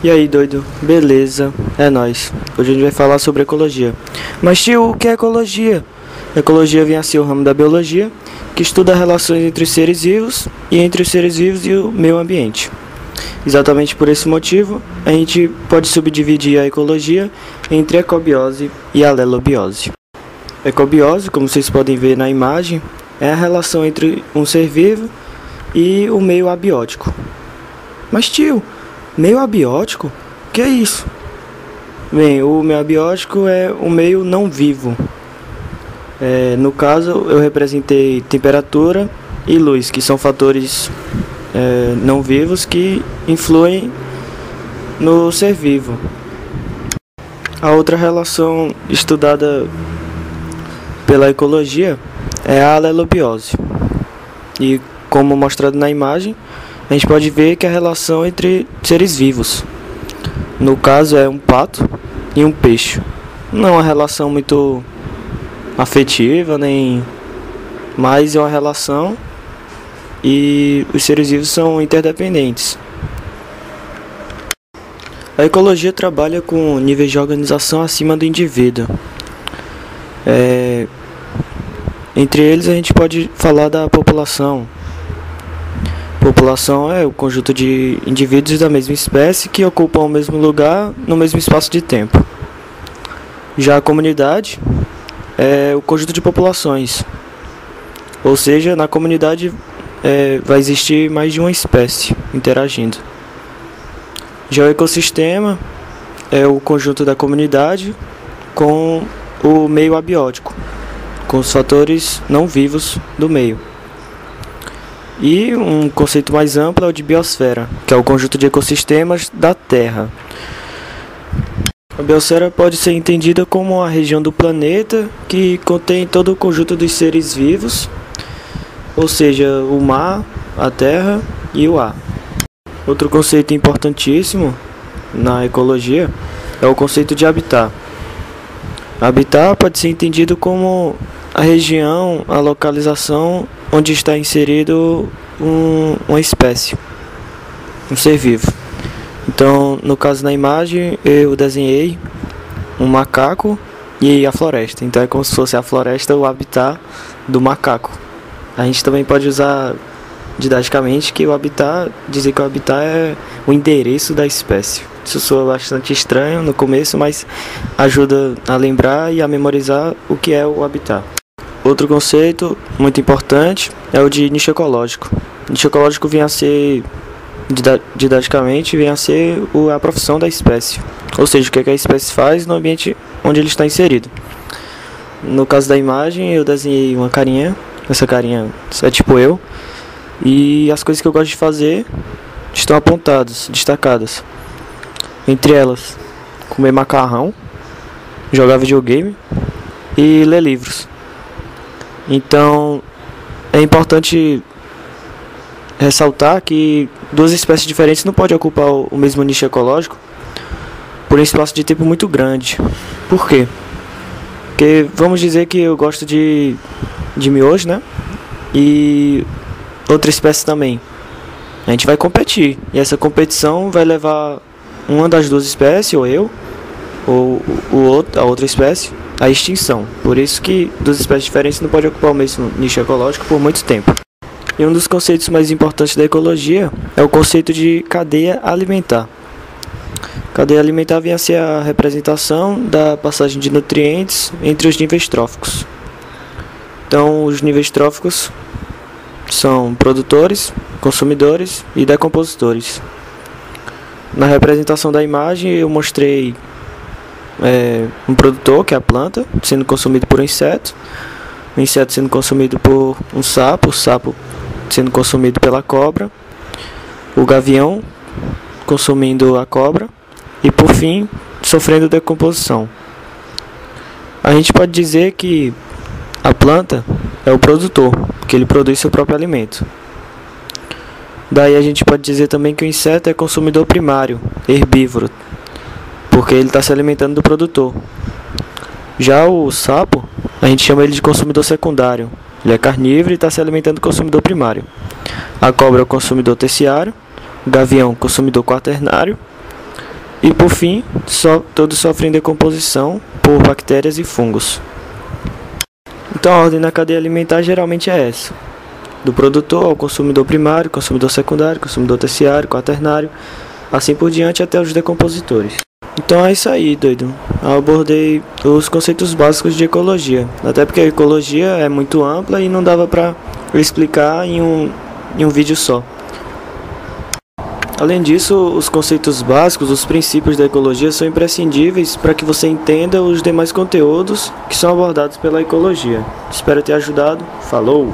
E aí, doido? Beleza, é nóis. Hoje a gente vai falar sobre ecologia. Mas tio, o que é ecologia? Ecologia vem a ser o ramo da biologia, que estuda as relações entre os seres vivos e entre os seres vivos e o meio ambiente. Exatamente por esse motivo, a gente pode subdividir a ecologia entre ecobiose e alelobiose. Ecobiose, como vocês podem ver na imagem, é a relação entre um ser vivo e o meio abiótico. Mas tio, meio abiótico? O que é isso? Bem, o meio abiótico é o meio não vivo. No caso, eu representei temperatura e luz, que são fatores não vivos que influem no ser vivo. A outra relação estudada pela ecologia é a alelobiose. E como mostrado na imagem, a gente pode ver que a relação entre seres vivos, no caso é um pato e um peixe. Não é uma relação muito afetiva, nem mais é uma relação e os seres vivos são interdependentes. A ecologia trabalha com níveis de organização acima do indivíduo. Entre eles a gente pode falar da população. População é o conjunto de indivíduos da mesma espécie que ocupam o mesmo lugar no mesmo espaço de tempo. Já a comunidade é o conjunto de populações, ou seja, na comunidade vai existir mais de uma espécie interagindo. Já o ecossistema é o conjunto da comunidade com o meio abiótico, com os fatores não vivos do meio. E um conceito mais amplo é o de biosfera, que é o conjunto de ecossistemas da Terra. A biosfera pode ser entendida como a região do planeta que contém todo o conjunto dos seres vivos, ou seja, o mar, a terra e o ar. Outro conceito importantíssimo na ecologia é o conceito de habitat. Habitat pode ser entendido como a região, a localização onde está inserido uma espécie, um ser vivo. Então, no caso na imagem, eu desenhei um macaco e a floresta. Então é como se fosse a floresta o habitat do macaco. A gente também pode usar didaticamente que o habitat, dizer que o habitat é o endereço da espécie. Isso soa bastante estranho no começo, mas ajuda a lembrar e a memorizar o que é o habitat. Outro conceito muito importante é o de nicho ecológico. Nicho ecológico vem a ser, didaticamente, vem a ser a profissão da espécie. Ou seja, o que a espécie faz no ambiente onde ele está inserido. No caso da imagem, eu desenhei uma carinha. Essa carinha é tipo eu. E as coisas que eu gosto de fazer estão apontadas, destacadas. Entre elas, comer macarrão, jogar videogame e ler livros. Então, é importante ressaltar que duas espécies diferentes não podem ocupar o mesmo nicho ecológico por um espaço de tempo muito grande. Por quê? Porque vamos dizer que eu gosto de miojo, né? E outra espécie também. A gente vai competir. E essa competição vai levar uma das duas espécies, ou eu, ou a outra espécie, à extinção. Por isso que duas espécies diferentes não podem ocupar o mesmo nicho ecológico por muito tempo. E um dos conceitos mais importantes da ecologia é o conceito de cadeia alimentar. Cadeia alimentar vem a ser a representação da passagem de nutrientes entre os níveis tróficos. Então, os níveis tróficos são produtores, consumidores e decompositores. Na representação da imagem eu mostrei um produtor, que é a planta, sendo consumido por um inseto, o inseto sendo consumido por um sapo, o sapo sendo consumido pela cobra, o gavião consumindo a cobra e por fim sofrendo decomposição. A gente pode dizer que a planta é o produtor, porque ele produz seu próprio alimento. Daí a gente pode dizer também que o inseto é consumidor primário, herbívoro, porque ele está se alimentando do produtor. Já o sapo, a gente chama ele de consumidor secundário. Ele é carnívoro e está se alimentando do consumidor primário. A cobra é o consumidor terciário, o gavião consumidor quaternário E por fim, todos sofrem decomposição por bactérias e fungos. Então a ordem na cadeia alimentar geralmente é essa: do produtor ao consumidor primário, consumidor secundário, consumidor terciário, quaternário, assim por diante até os decompositores. Então é isso aí, doido. Eu abordei os conceitos básicos de ecologia, até porque a ecologia é muito ampla e não dava para explicar em um vídeo só. Além disso, os conceitos básicos, os princípios da ecologia são imprescindíveis para que você entenda os demais conteúdos que são abordados pela ecologia. Espero ter ajudado. Falou!